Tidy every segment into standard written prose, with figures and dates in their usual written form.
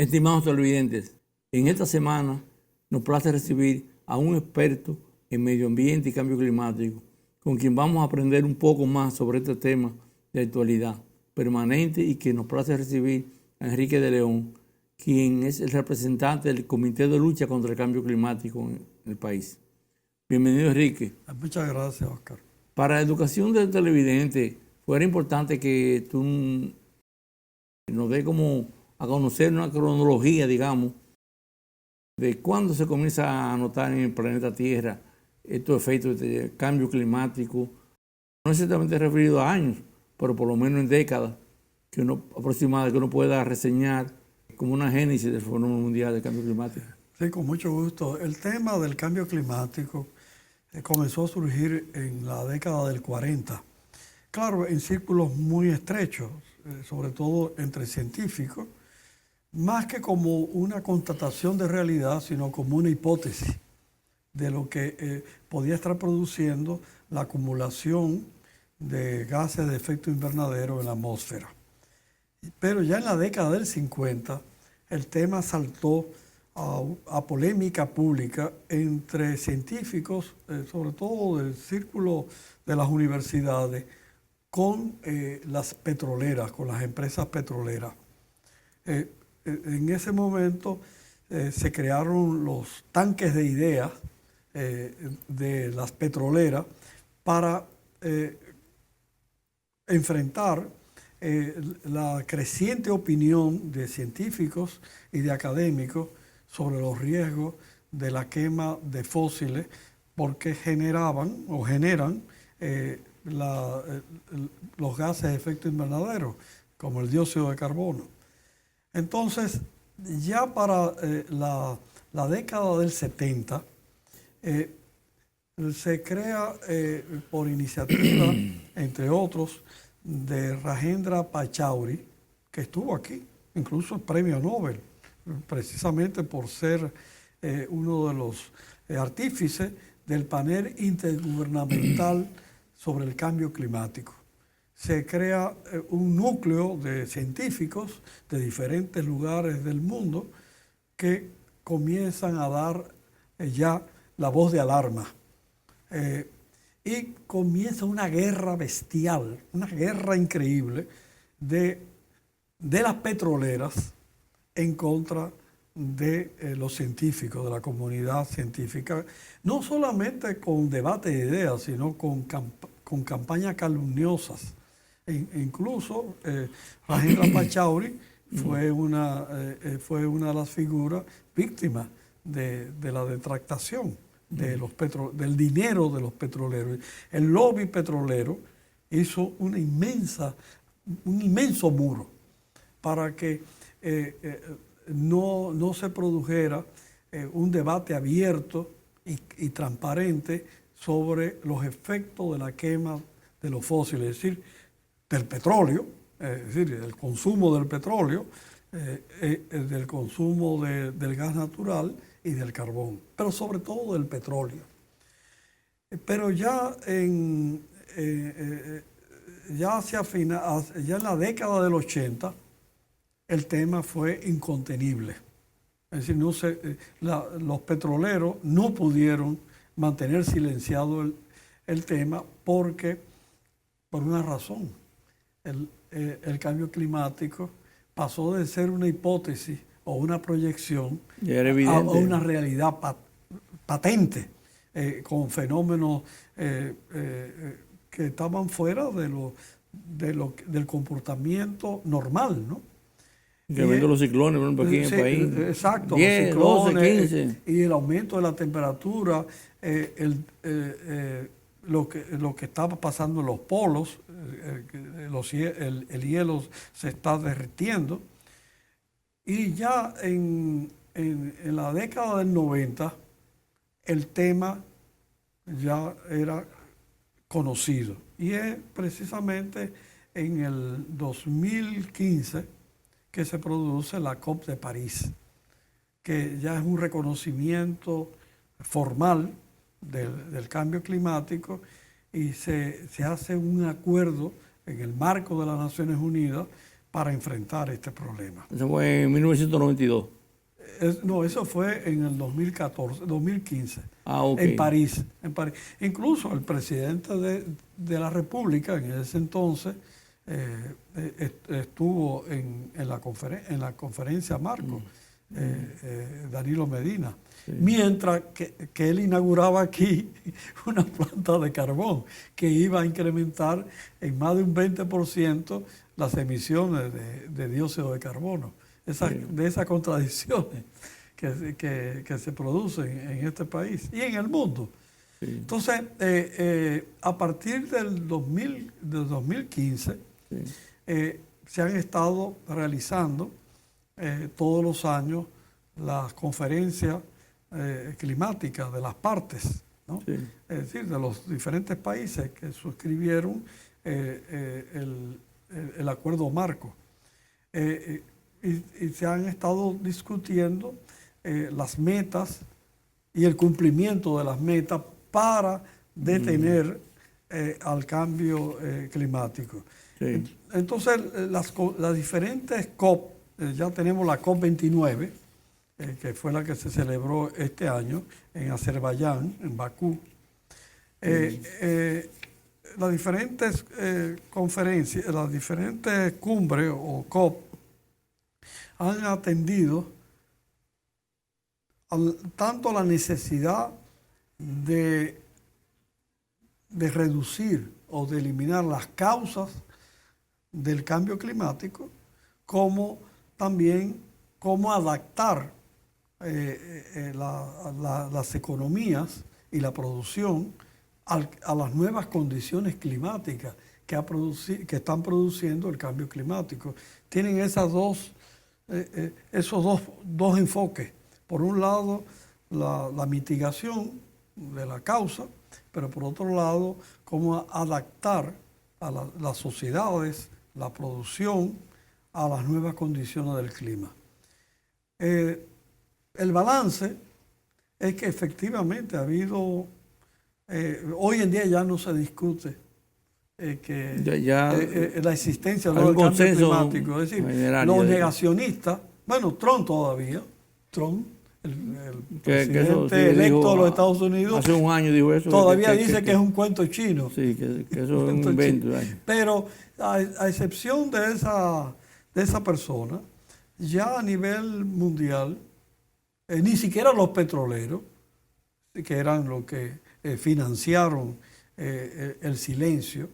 Estimados televidentes, en esta semana nos place recibir a un experto en medio ambiente y cambio climático, con quien vamos a aprender un poco más sobre este tema de actualidad permanente y que nos place recibir a Enrique de León, quien es el representante del Comité de Lucha contra el Cambio Climático en el país. Bienvenido, Enrique. Muchas gracias, Oscar. Para la educación del televidente, fuera importante que tú nos dé como a conocer una cronología, digamos, de cuándo se comienza a notar en el planeta Tierra estos efectos de cambio climático, no exactamente referido a años, pero por lo menos en décadas aproximadas que uno pueda reseñar como una génesis del fenómeno mundial del cambio climático. Sí, con mucho gusto. El tema del cambio climático comenzó a surgir en la década del 40. Claro, en círculos muy estrechos, sobre todo entre científicos, más que como una constatación de realidad, sino como una hipótesis de lo que podía estar produciendo la acumulación de gases de efecto invernadero en la atmósfera. Pero ya en la década del 50, el tema saltó a polémica pública entre científicos, sobre todo del círculo de las universidades, con las petroleras, con las empresas petroleras. En ese momento se crearon los tanques de ideas de las petroleras para enfrentar la creciente opinión de científicos y de académicos sobre los riesgos de la quema de fósiles, porque generaban o generan los gases de efecto invernadero, como el dióxido de carbono. Entonces, ya para la década del 70, se crea por iniciativa, entre otros, de Rajendra Pachauri, que estuvo aquí, incluso el premio Nobel, precisamente por ser uno de los artífices del panel intergubernamental sobre el cambio climático. Se crea un núcleo de científicos de diferentes lugares del mundo que comienzan a dar ya la voz de alarma. Y comienza una guerra bestial, una guerra increíble de las petroleras en contra de los científicos, de la comunidad científica, no solamente con debate de ideas, sino con campañas calumniosas. Incluso Rajendra Pachauri fue una de las figuras víctimas de la detractación del dinero de los petroleros. El lobby petrolero hizo un inmenso muro para que no se produjera un debate abierto y transparente sobre los efectos de la quema de los fósiles, es decir, del petróleo, es decir, el consumo del petróleo, del consumo del gas natural y del carbón, pero sobre todo del petróleo. Pero ya en la década del 80, el tema fue incontenible. Es decir, los petroleros no pudieron mantener silenciado el tema por una razón. El cambio climático pasó de ser una hipótesis o una proyección a una realidad patente, con fenómenos que estaban fuera del comportamiento normal, ¿no? Incremento de los ciclones, por ejemplo, aquí en el país. Exacto, 10, los ciclones, 12, 15. Y el aumento de la temperatura, lo que estaba pasando en los polos, el hielo se está derritiendo. Y ya en la década del 90, el tema ya era conocido. Y es precisamente en el 2015 que se produce la COP de París, que ya es un reconocimiento formal del cambio climático, y se hace un acuerdo en el marco de las Naciones Unidas para enfrentar este problema. Eso fue en 1992. No, eso fue en el 2015, Ok. en París. Incluso el presidente de la República en ese entonces estuvo en la conferencia Marco, Danilo Medina, mientras que él inauguraba aquí una planta de carbón que iba a incrementar en más de un 20% las emisiones de dióxido de carbono. De esas contradicciones que se producen en este país y en el mundo. Sí. Entonces, a partir del 2015, se han estado realizando todos los años las conferencias climáticas de las partes, ¿no? Sí. Es decir, de los diferentes países que suscribieron el acuerdo marco. Y se han estado discutiendo las metas y el cumplimiento de las metas para detener al cambio climático. Sí. Entonces, las diferentes COP, ya tenemos la COP29, que fue la que se celebró este año en Azerbaiyán, en Bakú. Las diferentes conferencias, las diferentes cumbres o COP, han atendido tanto la necesidad de reducir o de eliminar las causas del cambio climático, como también cómo adaptar las economías y la producción a las nuevas condiciones climáticas que están produciendo el cambio climático. Tienen esos dos enfoques. Por un lado, la mitigación de la causa, pero por otro lado, cómo adaptar a las sociedades, la producción, a las nuevas condiciones del clima. El balance es que efectivamente ha habido, hoy en día ya no se discute la existencia del cambio climático. Es decir, los negacionistas, bueno, Trump todavía, el presidente electo de los Estados Unidos, hace un año dijo eso, todavía dice que es un cuento chino. Sí, que eso es un invento. Pero a excepción de esa persona, ya a nivel mundial, ni siquiera los petroleros, que eran los que financiaron el silencio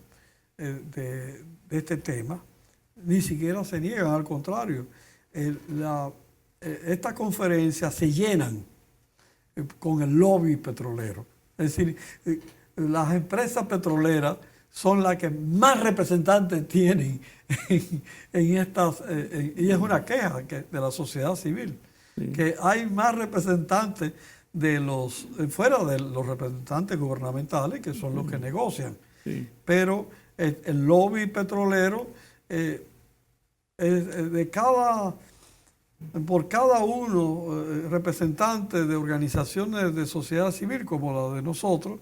de este tema, ni siquiera se niegan, al contrario. Estas conferencias se llenan con el lobby petrolero. Es decir, las empresas petroleras son las que más representantes tienen en estas, y es una queja de la sociedad civil, sí, que hay más representantes fuera de los representantes gubernamentales, que son los que negocian. Sí. Pero el lobby petrolero, por cada uno representante de organizaciones de sociedad civil como la de nosotros,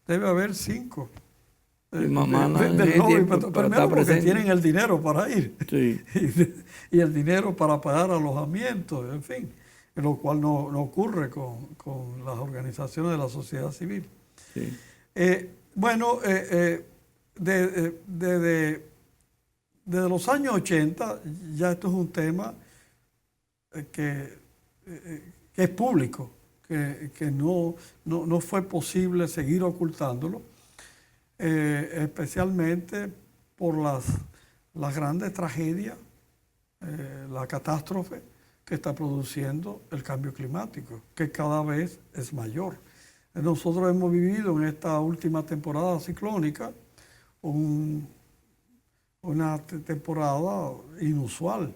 debe haber 5. Primero porque tienen el dinero para ir, sí, y el dinero para pagar alojamiento, en fin, lo cual no ocurre con las organizaciones de la sociedad civil. Sí. Desde los años 80 ya esto es un tema que es público, que no fue posible seguir ocultándolo, especialmente por las grandes tragedias, la catástrofe que está produciendo el cambio climático, que cada vez es mayor. Nosotros hemos vivido en esta última temporada ciclónica una temporada inusual.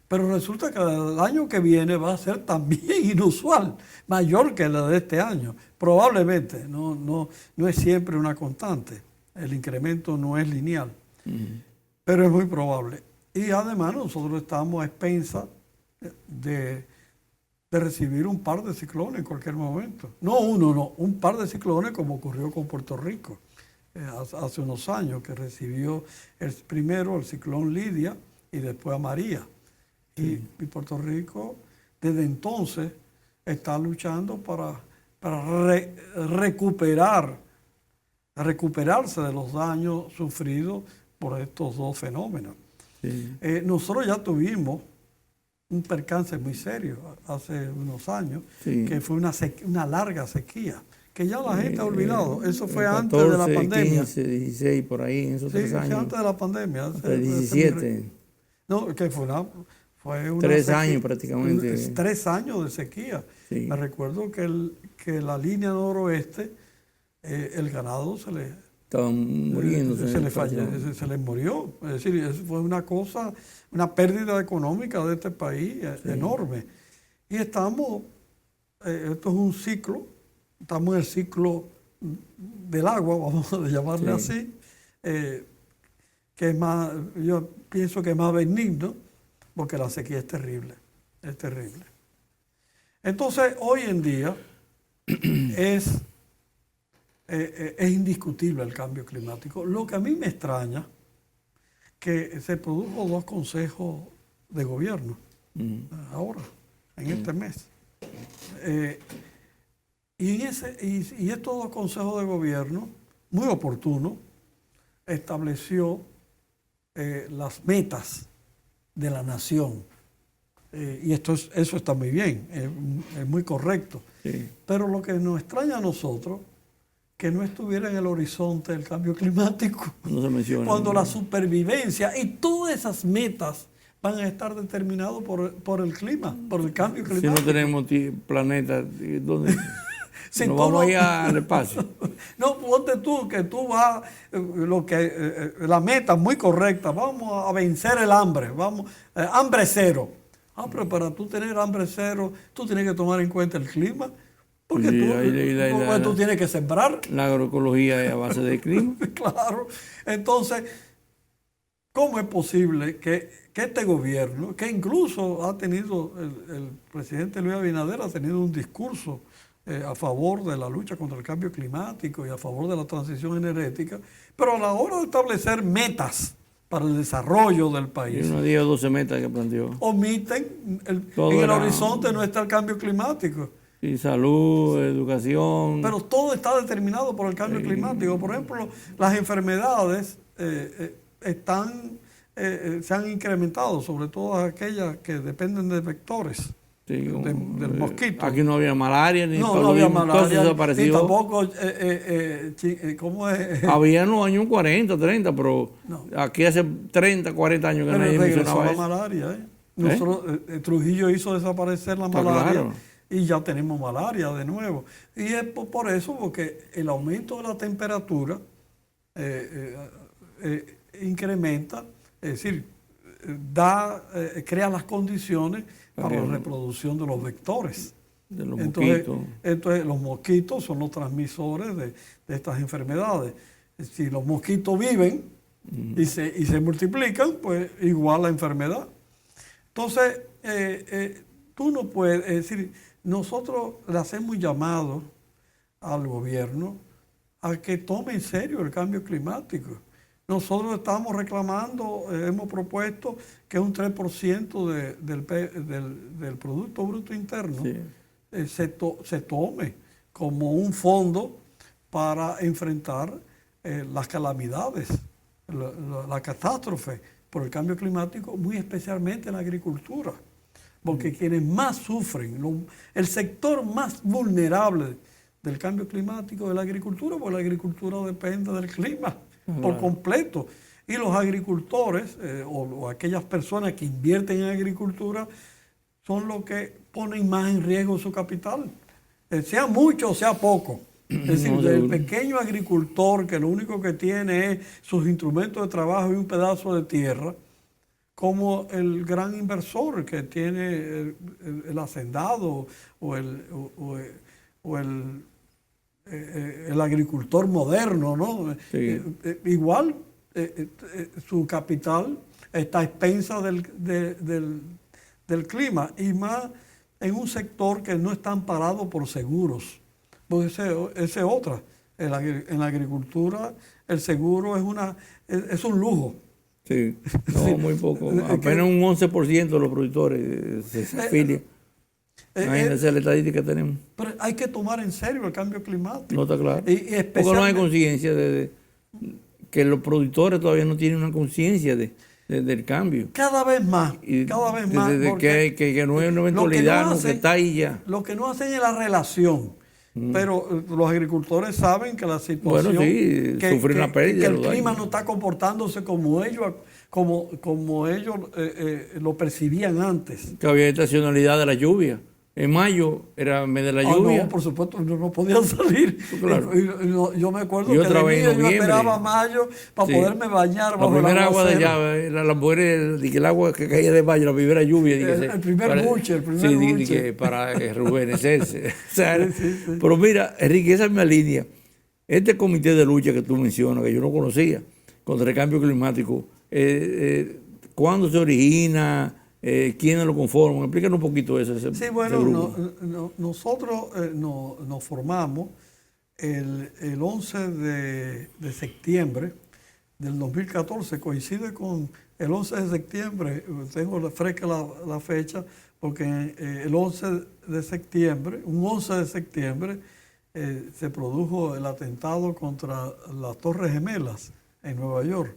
Pero resulta que el año que viene va a ser también inusual, mayor que la de este año. Probablemente, no es siempre una constante. El incremento no es lineal, pero es muy probable. Y además nosotros estamos a expensas de recibir un par de ciclones en cualquier momento. No uno, un par de ciclones, como ocurrió con Puerto Rico hace unos años, que recibió primero el ciclón Lidia, y después a María. Y Puerto Rico desde entonces está luchando para recuperarse de los daños sufridos por estos dos fenómenos. Sí. Nosotros ya tuvimos un percance muy serio hace unos años, que fue una larga sequía, que ya la gente ha olvidado. Eso fue 14, antes de la pandemia. 15, 16, por ahí, en esos 3 años. Antes de la pandemia. Hace 17. No, que fue una 3 años prácticamente. 3 años de sequía. Sí. Me recuerdo que la línea noroeste, el ganado estaban muriendo. Se les murió. Es decir, eso fue una pérdida económica de este país enorme. Y esto es un ciclo, estamos en el ciclo del agua, vamos a llamarle así, que es más, yo pienso que es más benigno, porque la sequía es terrible. Entonces, hoy en día es indiscutible el cambio climático. Lo que a mí me extraña, que se produjo 2 consejos de gobierno ahora, en este mes. Y estos 2 consejos de gobierno, muy oportunos, estableció las metas de la nación. Y eso está muy bien, es muy correcto. Sí. Pero lo que nos extraña a nosotros, que no estuviera en el horizonte del cambio climático. No se menciona. Cuando la supervivencia y todas esas metas van a estar determinadas por el clima, por el cambio climático. Si no tenemos planeta, ¿dónde? Si nos vamos a ir al espacio. No, ponte tú, que tú vas, la meta muy correcta, vamos a vencer el hambre, hambre cero. Pero para tú tener hambre cero, tú tienes que tomar en cuenta el clima. Porque tú tienes que sembrar. La agroecología es a base del clima. Claro. Entonces, ¿cómo es posible que este gobierno, que incluso ha tenido, el presidente Luis Abinader ha tenido un discurso a favor de la lucha contra el cambio climático y a favor de la transición energética, pero a la hora de establecer metas para el desarrollo del país, y unos 10 o 12 metas que planteó, omiten en el horizonte no está el cambio climático. Y salud, educación. Pero todo está determinado por el cambio climático. Por ejemplo, las enfermedades se han incrementado, sobre todo aquellas que dependen de vectores, del mosquito. Aquí no había malaria, ni no había malaria, ni tampoco, ¿cómo es? Había en los años 40, 30, pero aquí hace 30, 40 años que nadie mencionaba la eso. Malaria, Nosotros, Trujillo hizo desaparecer la malaria. Claro. Y ya tenemos malaria de nuevo. Y es por eso, porque el aumento de la temperatura incrementa, es decir, crea las condiciones para la reproducción de los vectores. De los mosquitos. Entonces, los mosquitos son los transmisores de estas enfermedades. Si los mosquitos viven y se multiplican, pues igual la enfermedad. Entonces, tú no puedes, es decir, nosotros le hacemos un llamado al gobierno a que tome en serio el cambio climático. Nosotros estamos reclamando, hemos propuesto que un 3% del Producto Bruto Interno se tome como un fondo para enfrentar las calamidades, la catástrofe por el cambio climático, muy especialmente en la agricultura. Porque quienes más sufren, el sector más vulnerable del cambio climático es la agricultura, porque la agricultura depende del clima por completo. Y los agricultores o aquellas personas que invierten en agricultura son los que ponen más en riesgo su capital, sea mucho o sea poco. Es decir, el pequeño agricultor que lo único que tiene es sus instrumentos de trabajo y un pedazo de tierra, como el gran inversor que tiene el hacendado o el agricultor moderno, ¿no? Sí. Igual su capital está a expensas del clima, y más en un sector que no está amparado por seguros. Porque esa es otra. En la agricultura el seguro es un lujo. Sí, no, muy poco. Apenas un 11% de los productores se afilian. Imagínense la estadística que tenemos. Pero hay que tomar en serio el cambio climático. No está claro. Y Porque no hay conciencia de que los productores todavía no tienen una conciencia del cambio. Cada vez más. Cada vez más. Que no es una eventualidad, que está ahí ya. Lo que no hacen es la relación. Pero los agricultores saben que la situación, bueno, sí, sufren una pérdida, que el clima no está comportándose como ellos lo percibían antes. Que había estacionalidad de la lluvia. En mayo era mes de la lluvia. No, por supuesto, no podían salir. Claro. Yo me acuerdo y que otra vez en yo esperaba mayo para poderme bañar. La primera agua de llave, el agua que caía de mayo, la primera lluvia. El primer buche. Para rejuvenecerse. O sea, pero mira, Enrique, esa misma línea, este comité de lucha que tú mencionas, que yo no conocía, contra el cambio climático, ¿cuándo se origina? ¿Quiénes lo conforman? Explícanos un poquito eso. Sí, bueno, nosotros nos formamos el 11 de septiembre del 2014, coincide con el 11 de septiembre, tengo fresca la fecha, porque el 11 de septiembre, se produjo el atentado contra las Torres Gemelas en Nueva York.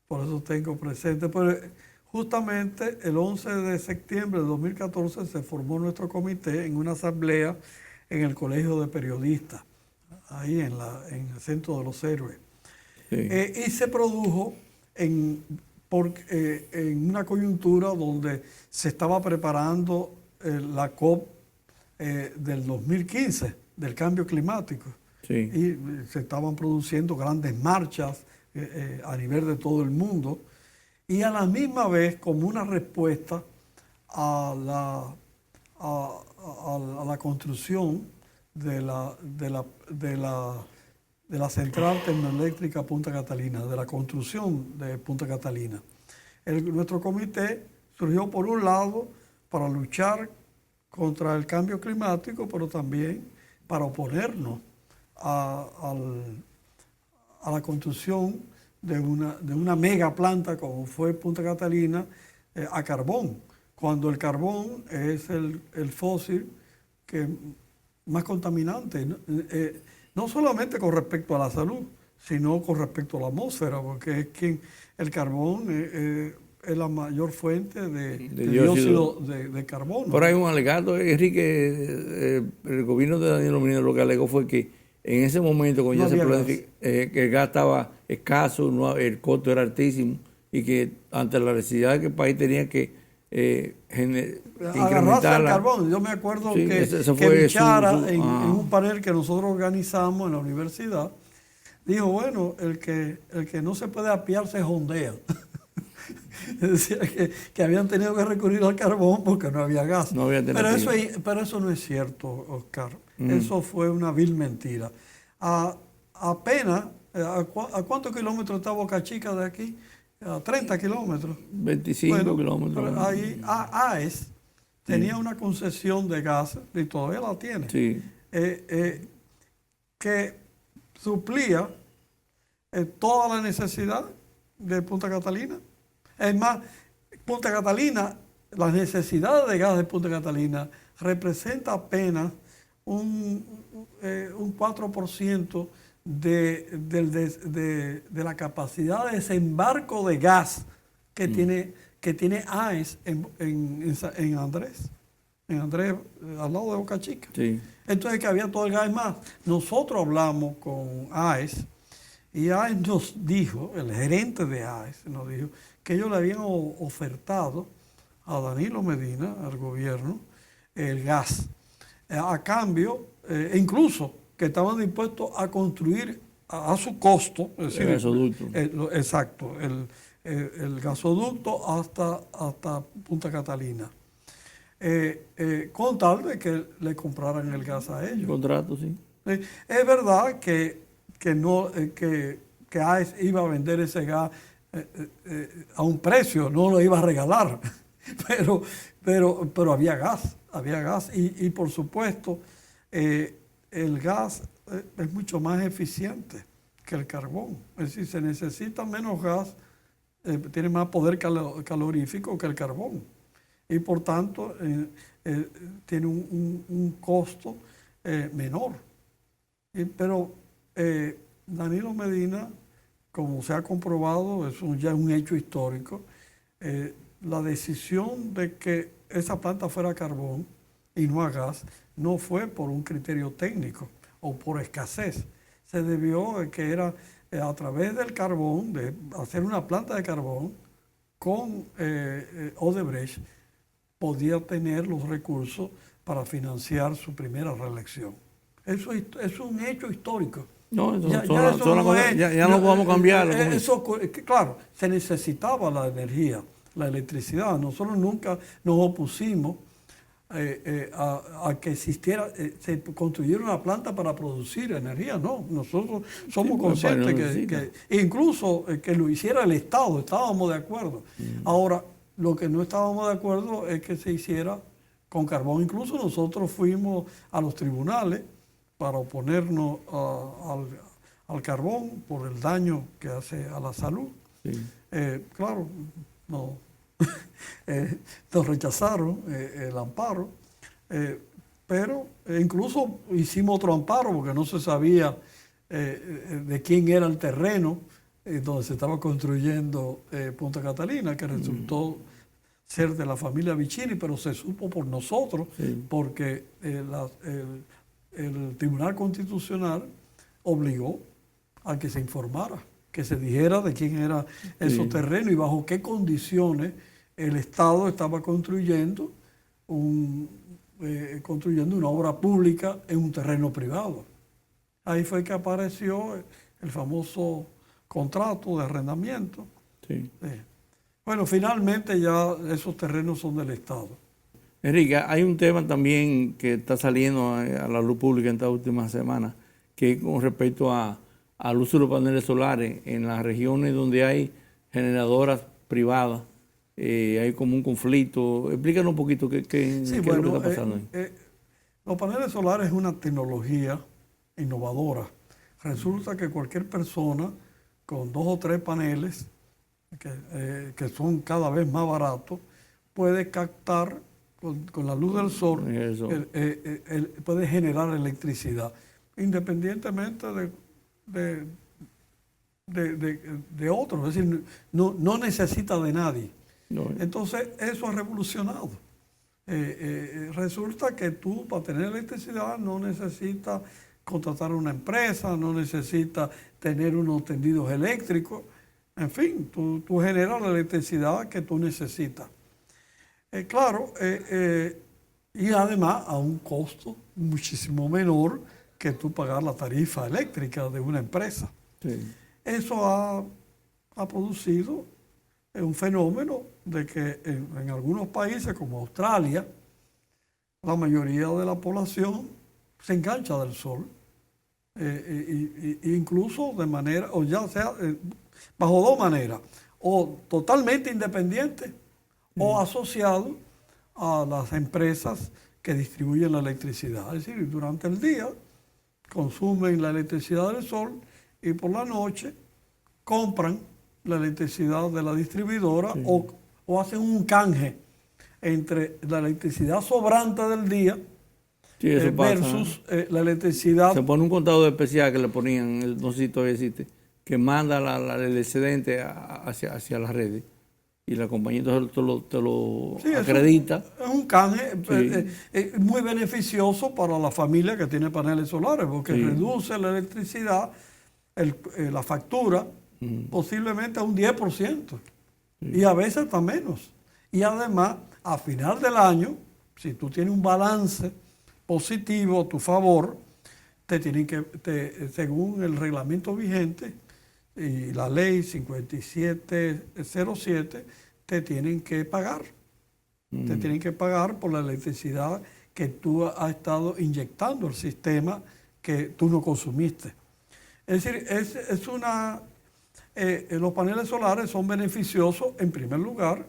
Por eso tengo presente. Pero justamente el 11 de septiembre de 2014 se formó nuestro comité en una asamblea en el Colegio de Periodistas, ahí en el Centro de los Héroes. Sí. Y se produjo en una coyuntura donde se estaba preparando la COP del 2015, del cambio climático. Sí. Y se estaban produciendo grandes marchas a nivel de todo el mundo. Y a la misma vez, como una respuesta a la construcción de la central termoeléctrica Punta Catalina, de la construcción de Punta Catalina. Nuestro comité surgió por un lado para luchar contra el cambio climático, pero también para oponernos a la construcción de una mega planta como fue Punta Catalina a carbón, cuando el carbón es el fósil que más contaminante, no solamente con respecto a la salud, sino con respecto a la atmósfera, porque es que el carbón es la mayor fuente de dióxido de carbono. Pero hay un alegato, Enrique, el gobierno de Danilo Medina lo que alegó fue que en ese momento, cuando ya se planificó, que el gas estaba escaso, el costo era altísimo, y que ante la necesidad que el país tenía que incrementar el carbón. Yo me acuerdo que Bichara, en un panel que nosotros organizamos en la universidad, dijo, bueno, el que no se puede apiar se jondea. Decía que habían tenido que recurrir al carbón porque no había gas. No había pero eso no es cierto, Oscar. Eso fue una vil mentira. Apenas, ¿a cuántos kilómetros está Boca Chica de aquí? A 30 kilómetros. 25 kilómetros. Ahí AES tenía una concesión de gas, y todavía la tiene, sí. Que suplía toda la necesidad de Punta Catalina. Es más, Punta Catalina, las necesidades de gas de Punta Catalina representa apenas un 4% de la capacidad de desembarco de gas que tiene AES en Andrés, al lado de Boca Chica. Sí. Entonces que había todo el gas más. Nosotros hablamos con AES y AES nos dijo, el gerente de AES nos dijo que ellos le habían ofertado a Danilo Medina, al gobierno, el gas, a cambio, incluso que estaban dispuestos a construir a su costo, es decir, el gasoducto. Exacto, el gasoducto hasta Punta Catalina, con tal de que le compraran el gas a ellos. Contrato, sí. Es verdad que AES iba a vender ese gas a un precio, no lo iba a regalar, pero había gas y por supuesto el gas es mucho más eficiente que el carbón, es decir, se necesita menos gas tiene más poder calorífico que el carbón y por tanto tiene un costo menor. Pero Danilo Medina, como se ha comprobado, ya es un hecho histórico, la decisión de que esa planta fuera a carbón y no a gas no fue por un criterio técnico o por escasez. Se debió a que era a través del carbón, de hacer una planta de carbón con Odebrecht, podía tener los recursos para financiar su primera reelección. Eso es un hecho histórico. No, ya no podemos cambiar. Claro, se necesitaba la energía, la electricidad. Nosotros nunca nos opusimos a que existiera, se construyera una planta para producir energía. No, nosotros somos conscientes que incluso que lo hiciera el Estado, estábamos de acuerdo. Ahora, lo que no estábamos de acuerdo es que se hiciera con carbón. Incluso nosotros fuimos a los tribunales para oponernos al carbón por el daño que hace a la salud. Sí. Claro, no, nos rechazaron el amparo, pero incluso hicimos otro amparo porque no se sabía de quién era el terreno donde se estaba construyendo Punta Catalina, que resultó ser de la familia Vicini, pero se supo por nosotros, porque el Tribunal Constitucional obligó a que se informara, que se dijera de quién era esos terrenos y bajo qué condiciones el Estado estaba construyendo una obra pública en un terreno privado. Ahí fue que apareció el famoso contrato de arrendamiento. Sí. Bueno, finalmente ya esos terrenos son del Estado. Enrique, hay un tema también que está saliendo a la luz pública en estas últimas semanas, que es con respecto al uso de los paneles solares en las regiones donde hay generadoras privadas. Hay como un conflicto. Explícanos un poquito qué es lo que está pasando ahí. Los paneles solares es una tecnología innovadora. Resulta que cualquier persona con 2 o 3 paneles, que son cada vez más baratos, puede captar con la luz del sol, puede generar electricidad, independientemente de otros. Es decir, no necesita de nadie. No. Entonces, eso ha revolucionado. Resulta que tú, para tener electricidad, no necesitas contratar a una empresa, no necesitas tener unos tendidos eléctricos. En fin, tú generas la electricidad que tú necesitas. Claro, y además a un costo muchísimo menor que tú pagar la tarifa eléctrica de una empresa. Sí. Eso ha producido un fenómeno de que en algunos países como Australia, la mayoría de la población se engancha del sol, incluso de manera, o ya sea, bajo 2 maneras, o totalmente independiente o asociado a las empresas que distribuyen la electricidad. Es decir, durante el día consumen la electricidad del sol y por la noche compran la electricidad de la distribuidora o hacen un canje entre la electricidad sobrante del día versus la electricidad. Se pone un contador especial que le ponían, no sé si todavía existe, que manda el excedente hacia las redes y la compañía te lo acredita. Es un canje muy beneficioso para la familia que tiene paneles solares porque reduce la electricidad, la factura, posiblemente a un 10%, y a veces hasta menos. Y además, a final del año, si tú tienes un balance positivo a tu favor, según el reglamento vigente y la ley 5707, te tienen que pagar. Te tienen que pagar por la electricidad que tú has estado inyectando al sistema que tú no consumiste. Es decir, los paneles solares son beneficiosos en primer lugar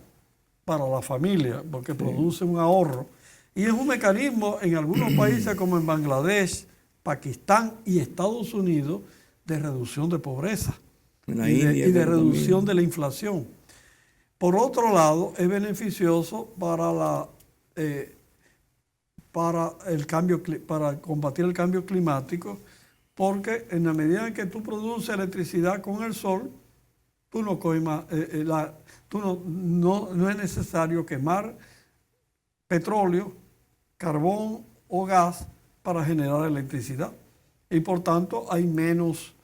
para la familia porque producen un ahorro y es un mecanismo en algunos países como en Bangladesh, Pakistán y Estados Unidos de reducción de pobreza y de reducción de la inflación. Por otro lado, es beneficioso para combatir el cambio climático, porque en la medida en que tú produces electricidad con el sol, tú no coges más, no es necesario quemar petróleo, carbón o gas para generar electricidad. Y por tanto hay menos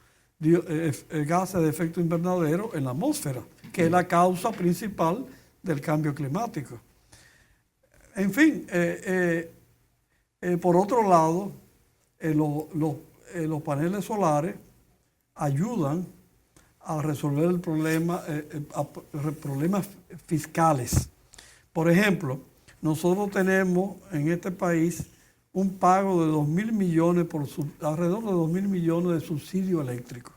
gases de efecto invernadero en la atmósfera, que es la causa principal del cambio climático. En fin, por otro lado, los paneles solares ayudan a resolver el problema, problemas fiscales. Por ejemplo, nosotros tenemos en este país un pago de 2.000 millones, alrededor de 2.000 millones de subsidio eléctrico.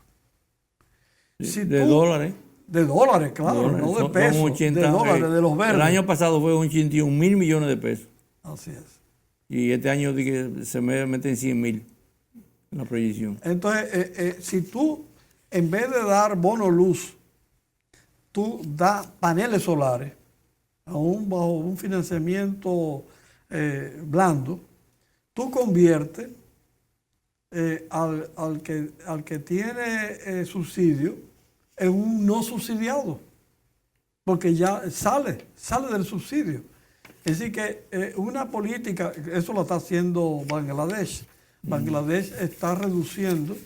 ¿De dólares? De dólares, claro, Dólares. no de pesos, 80, de dólares, de los verdes. El año pasado fue 81.000 millones de pesos. Así es. Y este año se meten 100.000 en la proyección. Entonces, si tú, en vez de dar bono luz, tú das paneles solares, aún bajo un financiamiento blando, tú conviertes al que tiene subsidio en un no subsidiado, porque ya sale del subsidio. Es decir, que una política, eso lo está haciendo Bangladesh. Bangladesh está reduciendo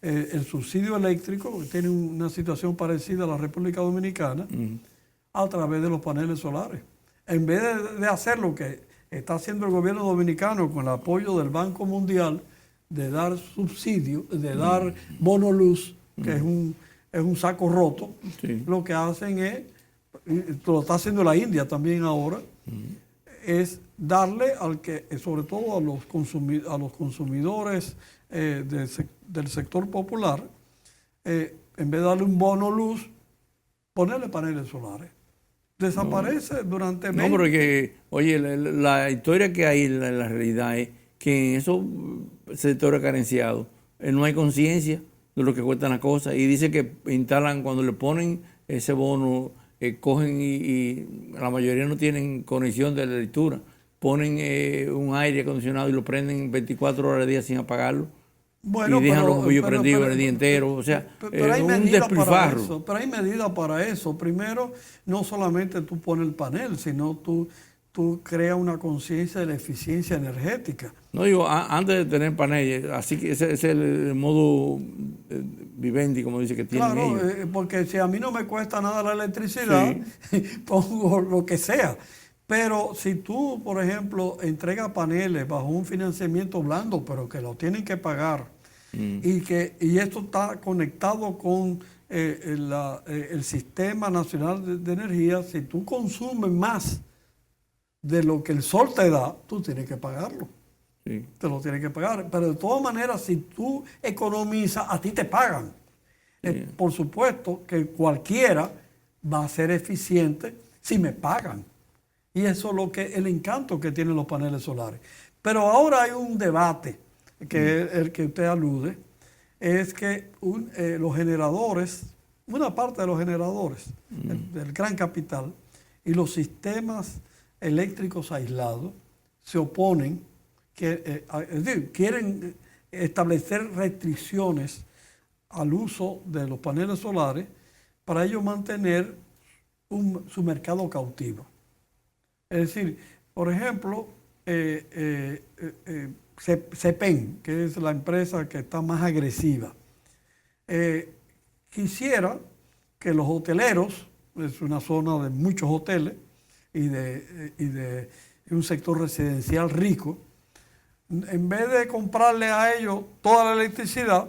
el subsidio eléctrico, que tiene una situación parecida a la República Dominicana, a través de los paneles solares. En vez de hacer lo que está haciendo el gobierno dominicano con el apoyo del Banco Mundial, de dar subsidio, de dar bono luz, que es un saco roto, sí. Lo que hacen es, lo está haciendo la India también ahora, es darle sobre todo a los consumidores del sector popular, en vez de darle un bono luz, ponerle paneles solares. Desaparece durante 20. No, pero que, oye, la historia que hay en la realidad es que en esos sectores carenciados no hay conciencia de lo que cuestan las cosas, y dice que instalan, cuando le ponen ese bono, cogen y la mayoría no tienen conexión de la lectura, ponen un aire acondicionado y lo prenden 24 horas al día sin apagarlo. Bueno, y dejan los bombillos prendidos el día entero. O sea, pero hay un despilfarro. Pero hay medidas para eso. Primero, no solamente tú pones el panel, sino tú creas una conciencia de la eficiencia energética. No digo, antes de tener paneles, así que ese es el modo vivendi, como dice que tienen ellos. Claro, porque si a mí no me cuesta nada la electricidad, sí, pongo lo que sea. Pero si tú, por ejemplo, entregas paneles bajo un financiamiento blando, pero que lo tienen que pagar, y esto está conectado con el Sistema Nacional de Energía, si tú consumes más de lo que el sol te da, tú tienes que pagarlo. Sí. Te lo tienes que pagar. Pero de todas maneras, si tú economizas, a ti te pagan. Sí. Por supuesto que cualquiera va a ser eficiente si me pagan. Y eso es el encanto que tienen los paneles solares. Pero ahora hay un debate, que es el que usted alude, es que los generadores, una parte de los generadores del gran capital y los sistemas eléctricos aislados se oponen, es decir, quieren establecer restricciones al uso de los paneles solares para ellos mantener su mercado cautivo. Es decir, por ejemplo, CEPEN, que es la empresa que está más agresiva, quisiera que los hoteleros, es una zona de muchos hoteles y de un sector residencial rico, en vez de comprarle a ellos toda la electricidad,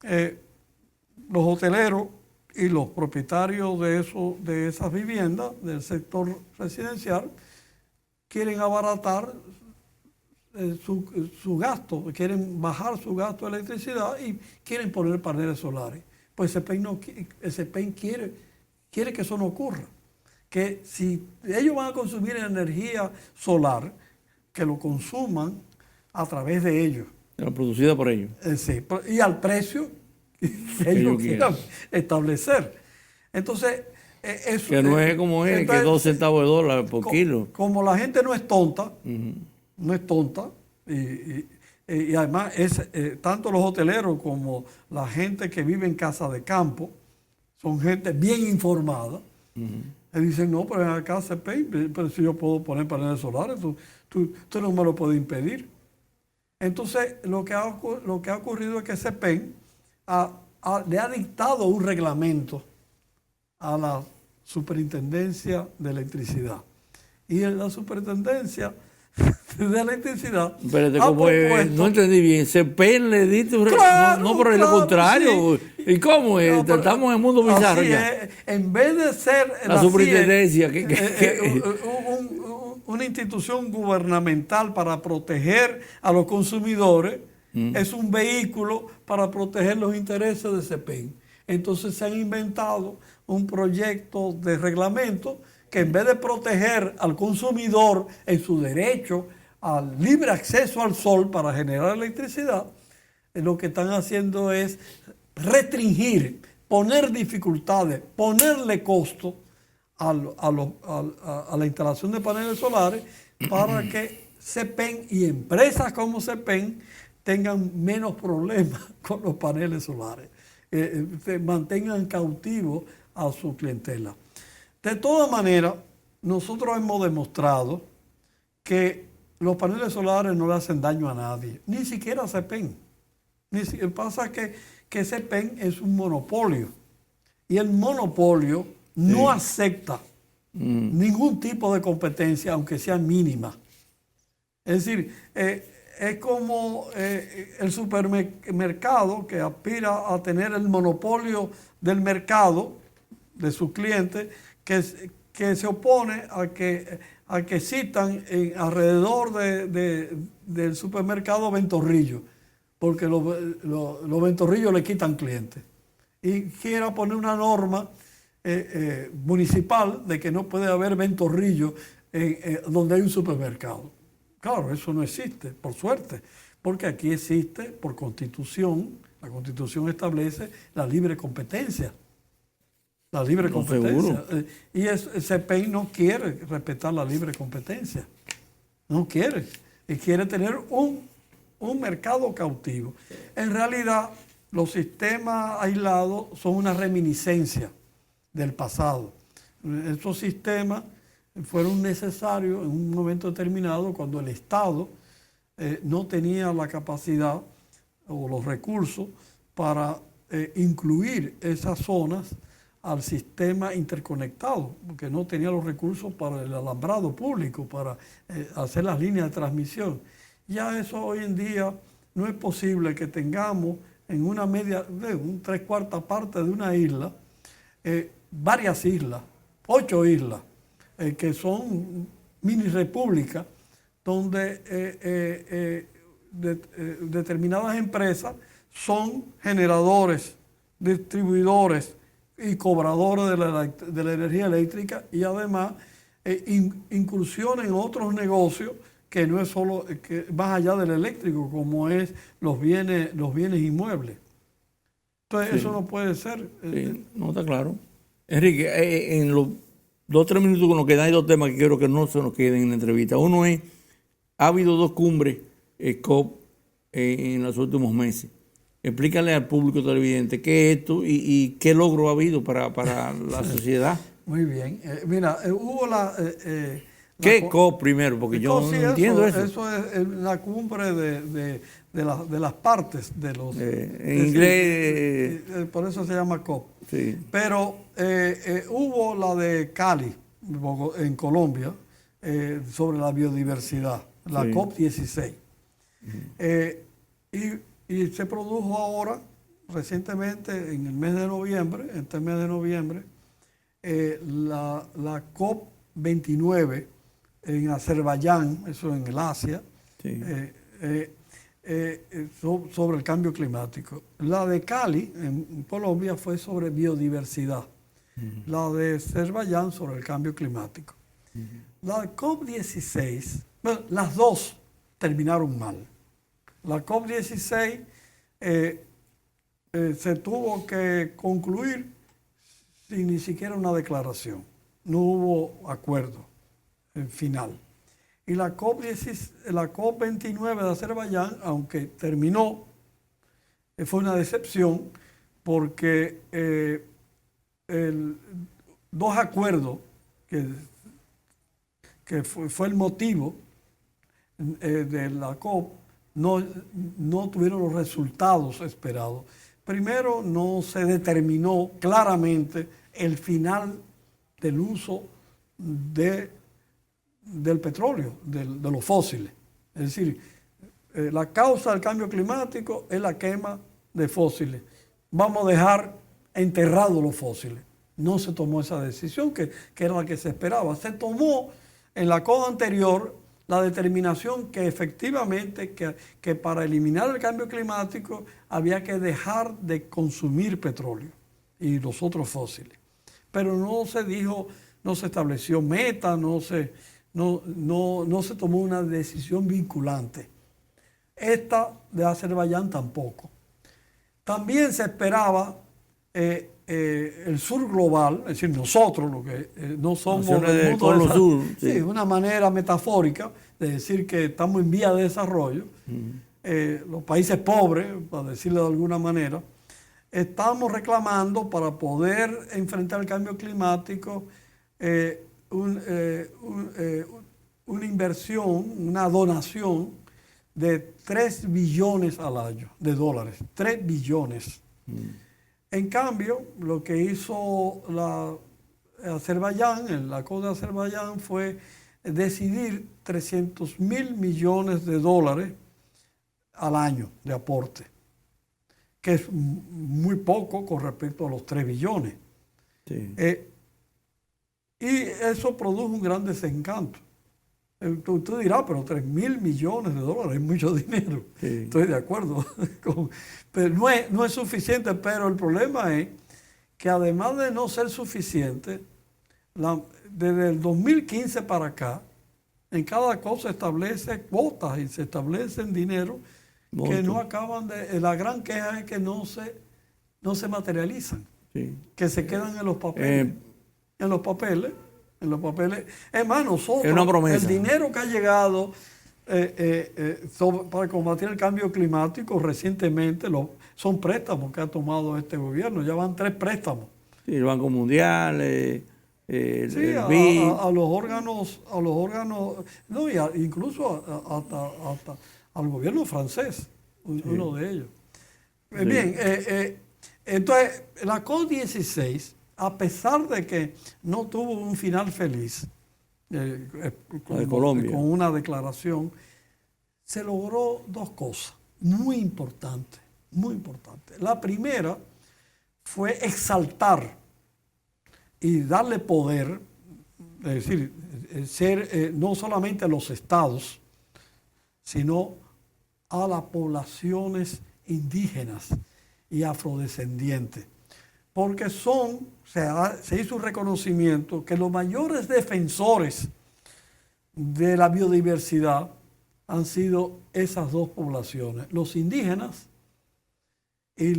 los hoteleros y los propietarios de esas viviendas del sector residencial quieren abaratar su gasto, quieren bajar su gasto de electricidad y quieren poner paneles solares. Pues el CEPEN quiere que eso no ocurra. Que si ellos van a consumir energía solar, que lo consuman a través de ellos. Producida por ellos. Sí, y al precio que ellos quieran establecer. Entonces, que no es como es, entonces, que 2 centavos de dólar por kilo. Como la gente no es tonta, no es tonta, y además tanto los hoteleros como la gente que vive en casa de campo son gente bien informada. Y dicen, no, pero acá CPEN, pero si yo puedo poner paneles solares, tú no me lo puedes impedir. Entonces, lo que ha ocurrido es que CPEN le ha dictado un reglamento a la Superintendencia de Electricidad. Y en la Superintendencia de Electricidad. Espérate, no entendí bien. CPEN le diste un reglamento. No, pero es lo contrario. Sí. ¿Y cómo es? Estamos en el mundo bizarro ya. En vez de ser la Superintendencia, una institución gubernamental para proteger a los consumidores, es un vehículo para proteger los intereses de CPEN. Entonces se han inventado un proyecto de reglamento que en vez de proteger al consumidor en su derecho al libre acceso al sol para generar electricidad, lo que están haciendo es restringir, poner dificultades, ponerle costo a la instalación de paneles solares para que CPEN y empresas como CPEN tengan menos problemas con los paneles solares, mantengan cautivo a su clientela. De todas maneras, nosotros hemos demostrado que los paneles solares no le hacen daño a nadie, ni siquiera a CPEN. Pasa que CPEN es un monopolio y el monopolio no acepta ningún tipo de competencia, aunque sea mínima. Es decir, es como el supermercado que aspira a tener el monopolio del mercado de sus clientes, que se opone a que existan alrededor del supermercado ventorrillos, porque los ventorrillos le quitan clientes. Y quiera poner una norma municipal de que no puede haber ventorrillos donde hay un supermercado. Claro, eso no existe, por suerte, porque aquí existe, por Constitución, la Constitución establece la libre competencia. La libre competencia. Y CPEN no quiere respetar la libre competencia. No quiere. Y quiere tener un mercado cautivo. En realidad, los sistemas aislados son una reminiscencia del pasado. Esos sistemas fueron necesarios en un momento determinado cuando el Estado no tenía la capacidad o los recursos para incluir esas zonas al sistema interconectado, porque no tenía los recursos para el alambrado público, para hacer las líneas de transmisión. Ya eso hoy en día no es posible que tengamos en una un 3/4 parte de una isla, varias islas, 8 islas, que son mini repúblicas, donde determinadas empresas son generadores, distribuidores y cobradores de la energía eléctrica, y además incursiones en otros negocios que no es solo más allá del eléctrico, como es los bienes inmuebles. Entonces, sí, eso no puede ser. Sí, no está claro. Enrique, en los 2 o 3 minutos que nos quedan, hay 2 temas que quiero que no se nos queden en la entrevista. Uno es, ha habido 2 cumbres COP en los últimos meses. Explícale al público televidente qué es esto y qué logro ha habido para la sociedad. Muy bien. Mira, hubo ¿qué COP primero? Porque yo no entiendo eso. Eso es la cumbre de las partes de los... en inglés... por eso se llama COP. Sí. Pero hubo la de Cali, en Colombia, sobre la biodiversidad, la sí, COP 16. Y se produjo ahora, recientemente, en el mes de noviembre, este mes de noviembre, la COP 29 en Azerbaiyán, eso en el Asia, sí, sobre el cambio climático. La de Cali, en Colombia, fue sobre biodiversidad. La de Azerbaiyán sobre el cambio climático. La COP16, bueno, las dos terminaron mal. La COP16 se tuvo que concluir sin ni siquiera una declaración. No hubo acuerdo final. Y la COP29 de Azerbaiyán, aunque terminó, fue una decepción porque dos acuerdos que fue el motivo de la COP no tuvieron los resultados esperados. Primero, no se determinó claramente el final del uso del petróleo, de los fósiles. Es decir, la causa del cambio climático es la quema de fósiles. Vamos a dejar enterrados los fósiles. No se tomó esa decisión, que era la que se esperaba. Se tomó en la COP anterior la determinación que efectivamente que para eliminar el cambio climático había que dejar de consumir petróleo y los otros fósiles. Pero no se dijo, no se estableció meta, no se tomó una decisión vinculante. Esta de Azerbaiyán tampoco. También se esperaba el sur global, es decir, nosotros, lo que no somos del mundo sur, sí, una manera metafórica de decir que estamos en vía de desarrollo, los países pobres, para decirlo de alguna manera, estamos reclamando para poder enfrentar el cambio climático una inversión, una donación de 3 billones al año de dólares, 3 billones. En cambio, lo que hizo Azerbaiyán, la COP de Azerbaiyán, fue decidir 300.000 millones de dólares al año de aporte, que es muy poco con respecto a los 3 billones. Sí. Y eso produjo un gran desencanto. Tú dirás, pero 3.000 millones de dólares es mucho dinero. Sí. Estoy de acuerdo. Pero no es suficiente, pero el problema es que además de no ser suficiente, desde el 2015 para acá, en cada cosa se establece cuotas y se establecen dinero que no acaban de... La gran queja es que no se materializan, sí, que se quedan en los papeles. En los papeles. Es más, nosotros, el dinero que ha llegado para combatir el cambio climático recientemente son préstamos que ha tomado este gobierno. Ya van 3 préstamos. Sí, el Banco Mundial, sí, a los órganos, no, incluso hasta al gobierno francés, uno de ellos. Sí. Bien, entonces la COP16, a pesar de que no tuvo un final feliz, con una declaración, se logró 2 cosas muy importantes, muy importantes. La primera fue exaltar y darle poder, es decir, ser no solamente a los estados, sino a las poblaciones indígenas y afrodescendientes. Porque se hizo un reconocimiento que los mayores defensores de la biodiversidad han sido esas 2 poblaciones, los indígenas y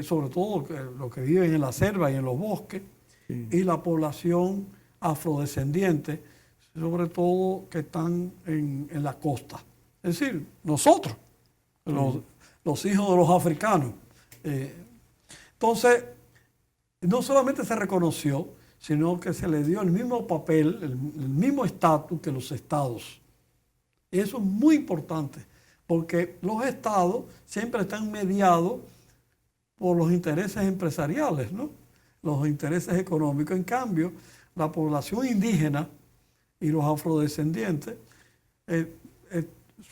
sobre todo los que viven en la selva y en los bosques, sí, y la población afrodescendiente, sobre todo que están en la costa. Es decir, nosotros, los hijos de los africanos. Entonces, no solamente se reconoció, sino que se le dio el mismo papel, el mismo estatus que los estados. Y eso es muy importante, porque los estados siempre están mediados por los intereses empresariales, ¿no? Los intereses económicos. En cambio, la población indígena y los afrodescendientes,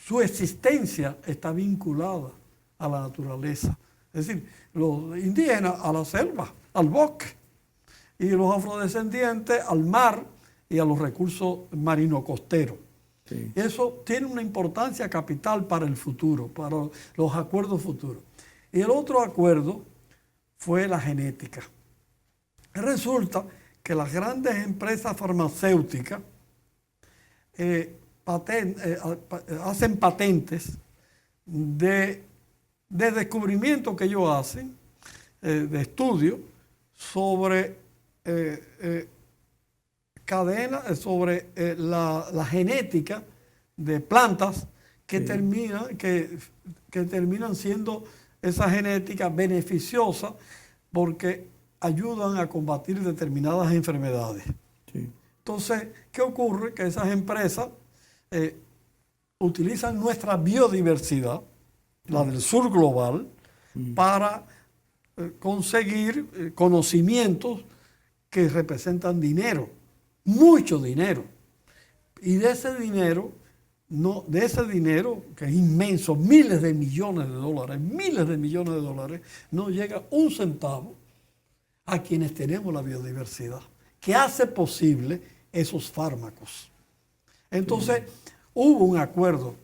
su existencia está vinculada a la naturaleza. Es decir, los indígenas a la selva, al bosque, y los afrodescendientes al mar y a los recursos marino-costeros. Sí. Eso tiene una importancia capital para el futuro, para los acuerdos futuros. Y el otro acuerdo fue la genética. Resulta que las grandes empresas farmacéuticas hacen patentes de descubrimientos que ellos hacen, de estudio sobre cadena sobre la genética de plantas que, que terminan siendo esa genética beneficiosa porque ayudan a combatir determinadas enfermedades. Sí. Entonces, ¿qué ocurre? Que esas empresas utilizan nuestra biodiversidad, la del sur global, para conseguir conocimientos que representan dinero, mucho dinero. Y de ese dinero, que es inmenso, miles de millones de dólares, no llega un centavo a quienes tenemos la biodiversidad, que hace posible esos fármacos. Entonces, hubo un acuerdo.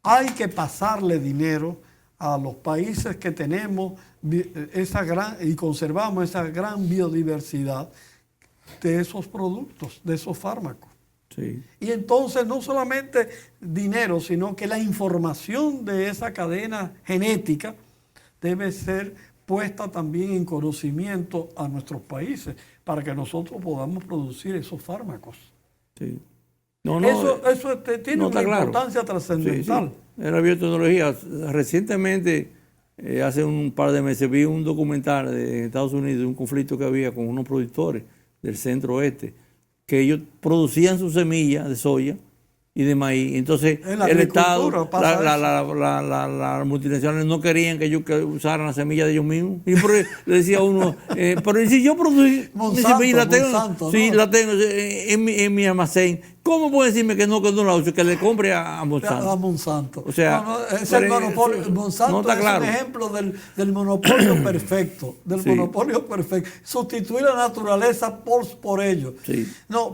Hay que pasarle dinero a los países que tenemos y conservamos esa gran biodiversidad de esos productos, de esos fármacos. Sí. Y entonces no solamente dinero, sino que la información de esa cadena genética debe ser puesta también en conocimiento a nuestros países para que nosotros podamos producir esos fármacos. Sí. Eso tiene una importancia trascendental. Sí. En la biotecnología, recientemente, hace un par de meses, vi un documental de Estados Unidos de un conflicto que había con unos productores del centro oeste, que ellos producían sus semillas de soya y de maíz. Entonces, el Estado, las multinacionales no querían que ellos usaran la semilla de ellos mismos. Y le decía uno, pero si yo producí mi semilla, la tengo, sí, la tengo en mi almacén, ¿cómo puede decirme que no la use, que le compre a Monsanto? A Monsanto. O sea, es el monopolio. Monsanto no es claro. Un ejemplo del monopolio perfecto, monopolio perfecto. Sustituir la naturaleza por ello. Sí. No,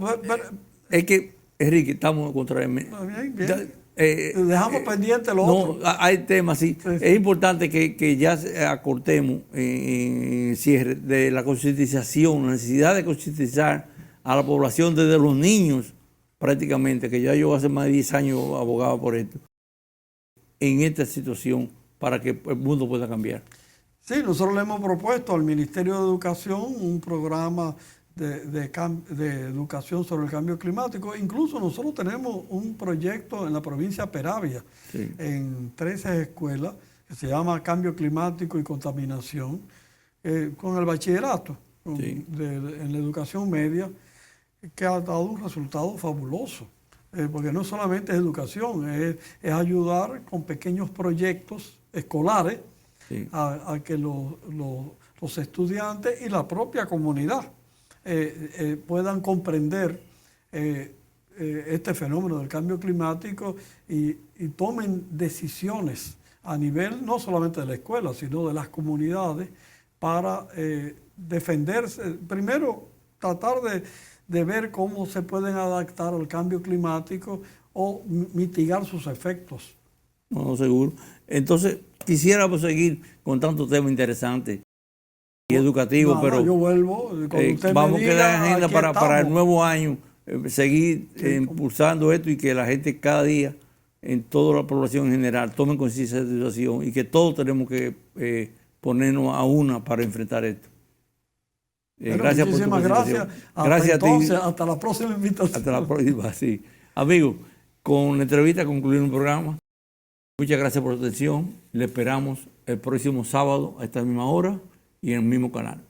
es que, Enrique, estamos contra el... Bien. Dejamos pendiente lo otro. Hay temas, sí. Es importante que ya acortemos en el cierre de la concientización, la necesidad de concientizar a la población desde los niños, prácticamente, que ya yo hace más de 10 años abogaba por esto, en esta situación para que el mundo pueda cambiar. Sí, nosotros le hemos propuesto al Ministerio de Educación un programa de educación sobre el cambio climático. Incluso nosotros tenemos un proyecto en la provincia de Peravia, sí, en 13 escuelas, que se llama Cambio Climático y Contaminación, con el bachillerato, sí, en la educación media, que ha dado un resultado fabuloso, porque no solamente es educación, es ayudar con pequeños proyectos escolares, sí, a que los estudiantes y la propia comunidad puedan comprender este fenómeno del cambio climático y tomen decisiones a nivel no solamente de la escuela, sino de las comunidades para defenderse. Primero, tratar de ver cómo se pueden adaptar al cambio climático o mitigar sus efectos. No, seguro. Entonces, quisiéramos seguir con tantos temas interesantes y educativos, pero yo vuelvo, vamos a quedar en agenda para el nuevo año, seguir impulsando esto y que la gente cada día, en toda la población en general, tome conciencia de la situación y que todos tenemos que ponernos a una para enfrentar esto. Gracias por tu participación. Gracias a ti. Hasta la próxima invitación. Hasta la próxima, sí. Amigos, con la entrevista concluimos el programa. Muchas gracias por su atención. Le esperamos el próximo sábado a esta misma hora y en el mismo canal.